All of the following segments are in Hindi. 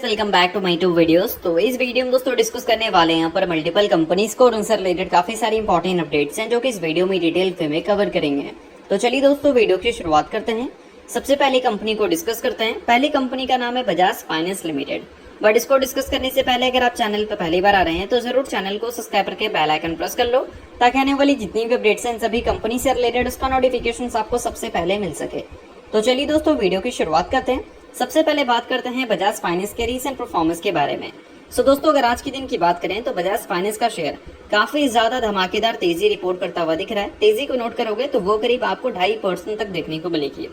Welcome back to my two videos. तो इस वीडियो में दोस्तों डिस्कस करने वाले हैं यहाँ पर मल्टीपल कंपनीज को और उनसे रिलेटेड काफी सारी इंपॉर्टेंट अपडेट्स हैं जो कि इस वीडियो में डिटेल में कवर करेंगे। तो चलिए दोस्तों वीडियो की शुरुआत करते हैं। सबसे पहले कंपनी को डिस्कस करते हैं। पहली कंपनी का नाम है बजाज फाइनेंस लिमिटेड। बट इसको डिस्कस करने से पहले अगर आप चैनल पर पहली बार आ रहे हैं तो जरूर चैनल को सब्सक्राइब करके बेल आइकन प्रेस कर लो ताकि आने वाली जितनी भी अपडेट्स हैं सभी कंपनी से रिलेटेड उसका नोटिफिकेशन आपको सबसे पहले मिल सके। तो चलिए दोस्तों वीडियो की शुरुआत करते हैं। सबसे पहले बात करते हैं बजाज फाइनेंस के रीसेंट परफॉर्मेंस के बारे में। दोस्तों अगर आज के दिन की बात करें तो बजाज फाइनेंस का शेयर काफी ज्यादा धमाकेदार तेजी रिपोर्ट करता हुआ दिख रहा है। तेजी को नोट करोगे तो वो करीब आपको 2.5% तक देखने को मिलेगी।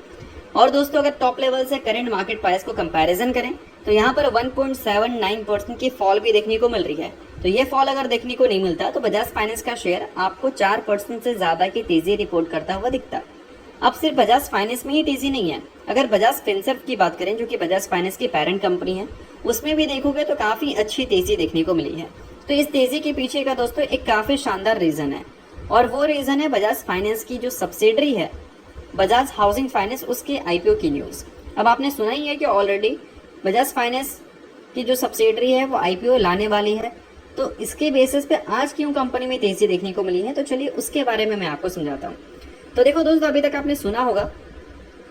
और दोस्तों अगर टॉप लेवल से करंट मार्केट प्राइस को कंपैरिजन करें तो यहाँ पर 1.79% की फॉल भी देखने को मिल रही है। तो ये फॉल अगर देखने को नहीं मिलता तो बजाज फाइनेंस का शेयर आपको 4% से ज्यादा की तेजी रिपोर्ट करता हुआ दिखता। अब सिर्फ बजाज फाइनेंस में ही तेजी नहीं है, अगर बजाज फिनसर्व की बात करें जो कि बजाज फाइनेंस की पेरेंट कंपनी है उसमें भी देखोगे तो काफी अच्छी तेजी देखने को मिली है। तो इस तेजी के पीछे का दोस्तों एक काफी शानदार रीजन है और वो रीजन है बजाज फाइनेंस की जो सब्सिडरी है बजाज हाउसिंग फाइनेंस, उसके आईपीओ की न्यूज। अब आपने सुना ही है कि ऑलरेडी बजाज फाइनेंस की जो सब्सिडरी है वो आईपीओ लाने वाली है। तो इसके बेसिस पे आज क्यों कंपनी में तेजी देखने को मिली है तो चलिए उसके बारे में मैं आपको समझाता हूँ। तो देखो दोस्तों अभी तक आपने सुना होगा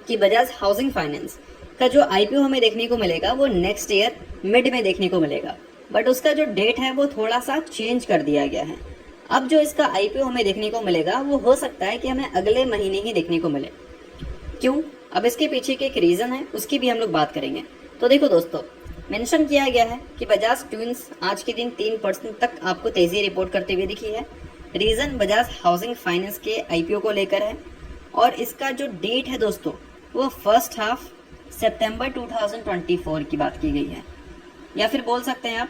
कि बजाज हाउसिंग फाइनेंस का जो आईपीओ हमें देखने को मिलेगा वो नेक्स्ट ईयर मिड में देखने को मिलेगा। बट उसका जो डेट है वो थोड़ा सा चेंज कर दिया गया है। अब जो इसका आईपीओ हमें देखने को मिलेगा वो हो सकता है कि हमें अगले महीने ही देखने को मिले। क्यों? अब इसके पीछे के एक रीजन है, उसकी भी हम लोग बात करेंगे। तो देखो दोस्तों मेंशन किया गया है कि बजाज ट्विंस आज के दिन 3% तक आपको तेजी रिपोर्ट करते हुए दिखी है। रीजन बजाज हाउसिंग फाइनेंस के आईपीओ को लेकर है और इसका जो डेट है दोस्तों वो फर्स्ट हाफ सितंबर 2024 की बात की गई है, या फिर बोल सकते हैं आप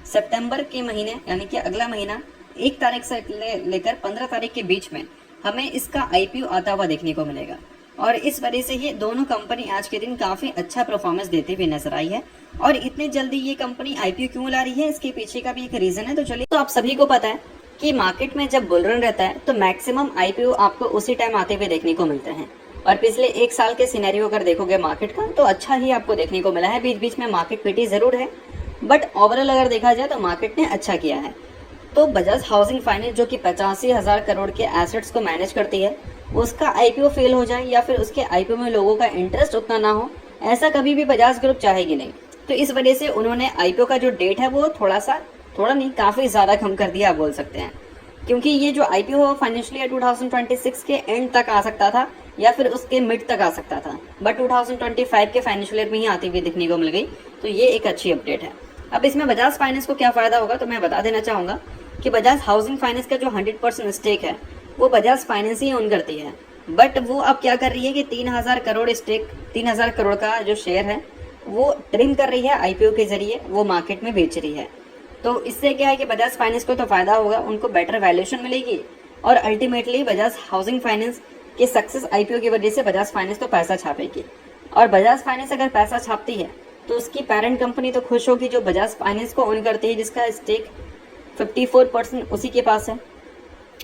सितंबर के महीने यानी कि अगला महीना 1 तारीख से लेकर 15 तारीख के बीच में हमें इसका आईपीओ आता हुआ देखने को मिलेगा। और इस वजह से ये दोनों कंपनी आज के दिन काफी अच्छा परफॉर्मेंस देते हुए नजर आई है। और इतनी जल्दी ये कंपनी आईपीओ क्यों ला रही है इसके पीछे का भी एक रीजन है। तो चलिए, तो आप सभी को पता है कि मार्केट में जब बुल रन रहता है तो मैक्सिमम आईपीओ आपको उसी टाइम आते हुए देखने को मिलते हैं। और पिछले 1 साल के सिनेरियो अगर देखोगे मार्केट का तो अच्छा ही आपको देखने को मिला है। बीच बीच में मार्केट पिटी जरूर है बट ओवरऑल अगर देखा जाए तो मार्केट ने अच्छा किया है। तो बजाज हाउसिंग फाइनेंस जो कि 85,000 करोड़ के एसेट्स को मैनेज करती है उसका आईपीओ फेल हो जाए या फिर उसके आईपीओ में लोगों का इंटरेस्ट उतना ना हो, ऐसा कभी भी बजाज ग्रुप चाहेगी नहीं। तो इस वजह से उन्होंने आईपीओ का जो डेट है वो थोड़ा नहीं काफी ज्यादा कम कर दिया बोल सकते हैं। क्योंकि ये जो आईपीओ है फाइनेंशियल ईयर 2026 के एंड तक आ सकता था या फिर उसके मिड तक आ सकता था, बट 2025 के फाइनेंशियल ईयर में ही आती हुई दिखने को मिल गई। तो ये एक अच्छी अपडेट है। अब इसमें बजाज फाइनेंस को क्या फायदा होगा तो मैं बता देना चाहूंगा कि बजाज हाउसिंग फाइनेंस का जो 100% स्टेक है वो बजाज फाइनेंस ही ओन करती है। बट वो अब क्या कर रही है कि 3,000 करोड़ का जो शेयर है वो ट्रिम कर रही है, आईपीओ के जरिए वो मार्केट में बेच रही है। तो इससे क्या है कि बजाज फाइनेंस को तो फायदा होगा, उनको बेटर वैल्यूएशन मिलेगी और अल्टीमेटली बजाज हाउसिंग फाइनेंस के सक्सेस आईपीओ की वजह से बजाज फाइनेंस तो पैसा छापेगी। और बजाज फाइनेंस अगर पैसा छापती है तो उसकी पेरेंट कंपनी तो खुश होगी जो बजाज फाइनेंस को ओन करती है, जिसका स्टेक 54% उसी के पास है,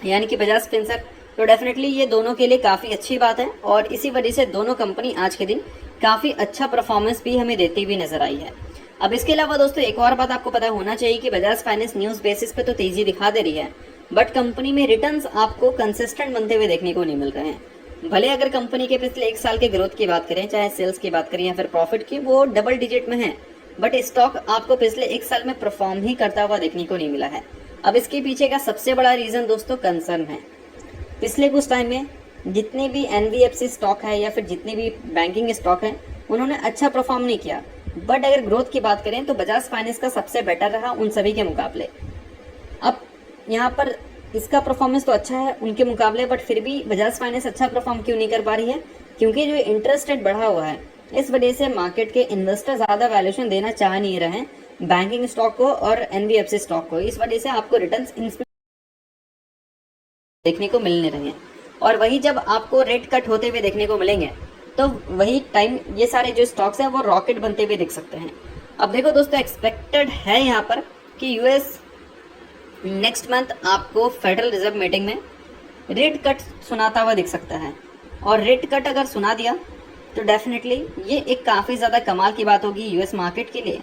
यानी कि बजाज फिनसर्व। तो डेफिनेटली ये दोनों के लिए काफी अच्छी बात है और इसी वजह से दोनों कंपनी आज के दिन काफी अच्छा परफॉर्मेंस भी हमें देती हुई नजर आई है। अब इसके अलावा दोस्तों एक और बात आपको पता होना चाहिए कि बजाज फाइनेंस न्यूज बेसिस पे तो तेजी दिखा दे रही है बट कंपनी में रिटर्न्स आपको कंसिस्टेंट बनते हुए देखने को नहीं मिल रहे हैं। भले अगर कंपनी के पिछले 1 साल के ग्रोथ की बात करें, चाहे सेल्स की बात करें या फिर प्रॉफिट की, वो डबल डिजिट में है बट स्टॉक आपको पिछले 1 साल में परफॉर्म ही करता हुआ देखने को नहीं मिला है। अब इसके पीछे का सबसे बड़ा रीजन दोस्तों कंसर्न है। पिछले कुछ टाइम में जितने भी एनबीएफसी स्टॉक है या फिर जितने भी बैंकिंग स्टॉक है उन्होंने अच्छा परफॉर्म नहीं किया। बट अगर ग्रोथ की बात करें तो बजाज फाइनेंस का सबसे बेटर रहा उन सभी के मुकाबले। अब यहाँ पर इसका परफॉर्मेंस तो अच्छा है उनके मुकाबले, बट फिर भी बजाज फाइनेंस अच्छा परफॉर्म क्यों नहीं कर पा रही है? क्योंकि जो इंटरेस्ट रेट बढ़ा हुआ है इस वजह से मार्केट के इन्वेस्टर ज्यादा वैल्यूएशन देना चाह नहीं रहे हैं बैंकिंग स्टॉक को और एनबीएफसी स्टॉक को। इस वजह से आपको रिटर्न्स देखने को मिलने रहे हैं और वही जब आपको रेट कट होते हुए देखने को मिलेंगे तो वही टाइम ये सारे जो स्टॉक्स हैं वो रॉकेट बनते हुए दिख सकते हैं। अब देखो दोस्तों एक्सपेक्टेड है यहाँ पर कि यूएस नेक्स्ट मंथ आपको फेडरल रिजर्व मीटिंग में रेट कट सुनाता हुआ दिख सकता है और रेट कट अगर सुना दिया तो डेफिनेटली ये एक काफ़ी ज़्यादा कमाल की बात होगी यूएस मार्केट के लिए।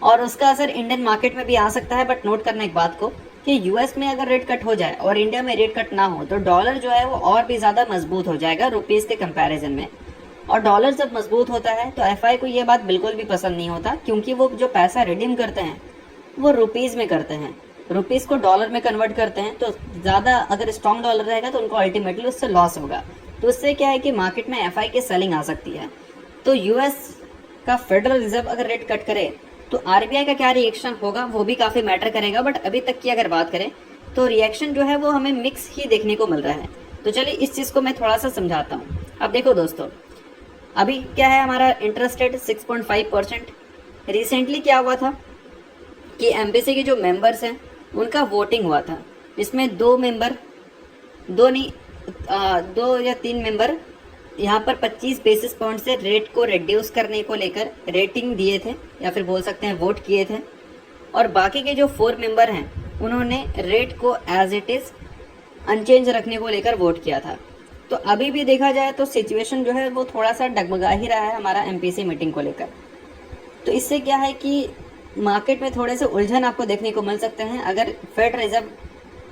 और उसका असर इंडियन मार्केट में भी आ सकता है। बट नोट करना एक बात को कि यूएस में अगर रेट कट हो जाए और इंडिया में रेट कट ना हो तो डॉलर जो है वो और भी ज़्यादा मजबूत हो जाएगा रुपीज़ के कंपैरिजन में। और डॉलर जब मजबूत होता है तो एफआई को ये बात बिल्कुल भी पसंद नहीं होता, क्योंकि वो जो पैसा रिडीम करते हैं वो रुपीज़ में करते हैं, रुपीज़ को डॉलर में कन्वर्ट करते हैं। तो ज़्यादा अगर स्ट्रॉन्ग डॉलर रहेगा तो उनको अल्टीमेटली उससे लॉस होगा। तो उससे क्या है कि मार्केट में एफआई की सेलिंग आ सकती है। तो यूएस का फेडरल रिजर्व अगर रेट कट करे तो आरबीआई का क्या रिएक्शन होगा वो भी काफ़ी मैटर करेगा। बट अभी तक की अगर बात करें तो रिएक्शन जो है वो हमें मिक्स ही देखने को मिल रहा है। तो चलिए इस चीज़ को मैं थोड़ा सा समझाता हूँ। अब देखो दोस्तों, अभी क्या है हमारा इंटरेस्ट रेट 6.5%। रिसेंटली क्या हुआ था कि एमबीसी के जो मेंबर्स हैं उनका वोटिंग हुआ था, जिसमें दो या तीन मेंबर यहाँ पर 25 बेसिस पॉइंट से रेट को रिड्यूस करने को लेकर रेटिंग दिए थे, या फिर बोल सकते हैं वोट किए थे। और बाकी के जो 4 मेंबर हैं उन्होंने रेट को एज इट इज़ अनचेंज रखने को लेकर वोट किया था। तो अभी भी देखा जाए तो सिचुएशन जो है वो थोड़ा सा डगमगा ही रहा है हमारा एमपीसी मीटिंग को लेकर। तो इससे क्या है कि मार्केट में थोड़े से उलझन आपको देखने को मिल सकते हैं। अगर फेड रिजर्व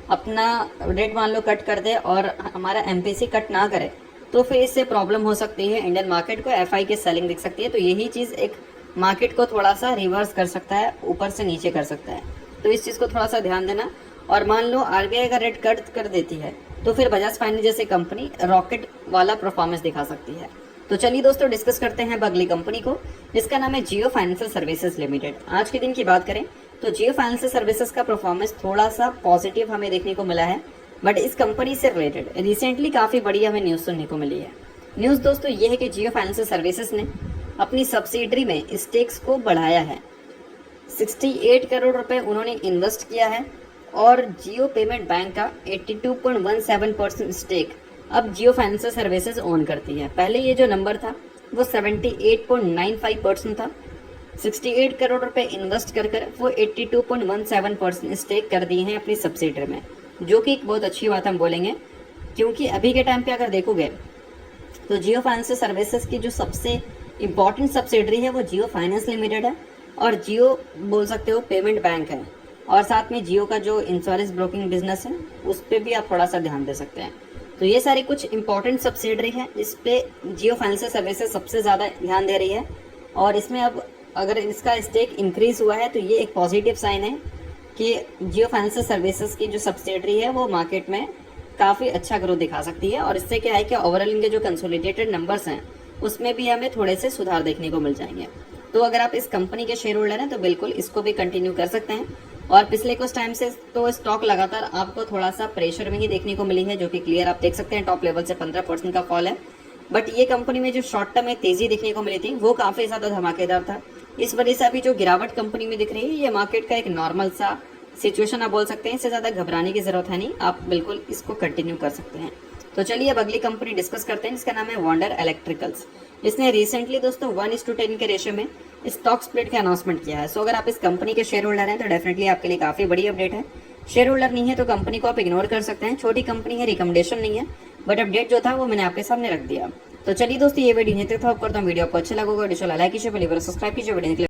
अपना रेट मान लो कट कर दे और हमारा एमपीसी कट ना करे तो फिर इससे प्रॉब्लम हो सकती है, इंडियन मार्केट को एफआई की सेलिंग दिख सकती है। तो यही चीज़ एक मार्केट को थोड़ा सा रिवर्स कर सकता है, ऊपर से नीचे कर सकता है। तो इस चीज़ को थोड़ा सा ध्यान देना। और मान लो आरबीआई का रेट कट कर देती है तो फिर बजाज फाइनेंस जैसी कंपनी रॉकेट वाला परफॉर्मेंस दिखा सकती है। तो चलिए दोस्तों डिस्कस करते हैं अगली कंपनी को, जिसका नाम है जियो फाइनेंशियल सर्विसेज लिमिटेड। आज के दिन की बात करें तो जियो फाइनेंशियल सर्विसेज का परफॉर्मेंस थोड़ा सा पॉजिटिव हमें देखने को मिला है। बट इस कंपनी से रिलेटेड रिसेंटली काफ़ी बड़ी हमें न्यूज़ सुनने को मिली है। न्यूज़ दोस्तों ये है कि जियो फाइनेंशियल सर्विसेज ने अपनी सब्सिडरी में स्टेक्स को बढ़ाया है। 68 करोड़ रुपए उन्होंने इन्वेस्ट किया है और जियो पेमेंट बैंक का 82.17% स्टेक अब जियो फाइनेंशियल सर्विसेज ओन करती है। पहले ये जो नंबर था वो 78.95% था। 68 करोड़ रुपए इन्वेस्ट कर वो 82.17% स्टेक कर दिए हैं अपनी सब्सिडरी में, जो कि एक बहुत अच्छी बात हम बोलेंगे। क्योंकि अभी के टाइम पे अगर देखोगे तो जियो फाइनेंशियल सर्विसेज की जो सबसे इम्पॉर्टेंट सब्सिडरी है वो जियो फाइनेंस लिमिटेड है, और जियो बोल सकते हो पेमेंट बैंक है, और साथ में जियो का जो इंश्योरेंस ब्रोकिंग बिजनेस है उस पर भी आप थोड़ा सा ध्यान दे सकते हैं। तो ये सारी कुछ इंपॉर्टेंट सब्सिडरी है जिस पे जियो फाइनेंशियल सर्विसेज सबसे ज़्यादा ध्यान दे रही है। और इसमें अब अगर इसका स्टेक इंक्रीज हुआ है तो ये एक पॉजिटिव साइन है कि जियो फाइनेंशियल सर्विसेज की जो सब्सिडरी है वो मार्केट में काफ़ी अच्छा ग्रोथ दिखा सकती है। और इससे क्या है कि ओवरऑल इनके जो कंसोलिडेटेड नंबर्स हैं उसमें भी हमें थोड़े से सुधार देखने को मिल जाएंगे। तो अगर आप इस कंपनी के शेयर होल्डर हैं तो बिल्कुल इसको भी कंटिन्यू कर सकते हैं। और पिछले कुछ टाइम से तो स्टॉक लगातार आपको थोड़ा सा प्रेशर में ही देखने को मिली है, जो कि क्लियर आप देख सकते हैं। टॉप लेवल से 15% का फॉल है। बट ये कंपनी में जो शॉर्ट टर्म में तेजी देखने को मिली थी वो काफ़ी ज़्यादा धमाकेदार था। इस वजह से अभी जो गिरावट कंपनी में दिख रही है ये मार्केट का एक नॉर्मल सा सिचुएशन आप बोल सकते हैं। इससे ज़्यादा घबराने की जरूरत है नहीं, आप बिल्कुल इसको कंटिन्यू कर सकते हैं। तो चलिए अब अगली कंपनी डिस्कस करते हैं जिसका नाम है वंडर इलेक्ट्रिकल्स, जिसने रिसेंटली दोस्तों 1:10 के रेशियो में स्टॉक स्प्लिट का अनाउंसमेंट किया है। सो अगर आप इस कंपनी के शेयर होल्डर हैं तो डेफिनेटली आपके लिए काफ़ी बड़ी अपडेट है। शेयर होल्डर नहीं है तो कंपनी को आप इग्नोर कर सकते हैं, छोटी कंपनी है, रिकमेंडेशन नहीं है, बट अपडेट जो था वो मैंने आपके सामने रख दिया। तो चलिए दोस्तों ये वीडियो नहीं तक था, करता हूँ वीडियो आपको अच्छा लगा, लाइक कीजिए, सब्सक्राइब कीजिए। वीडियो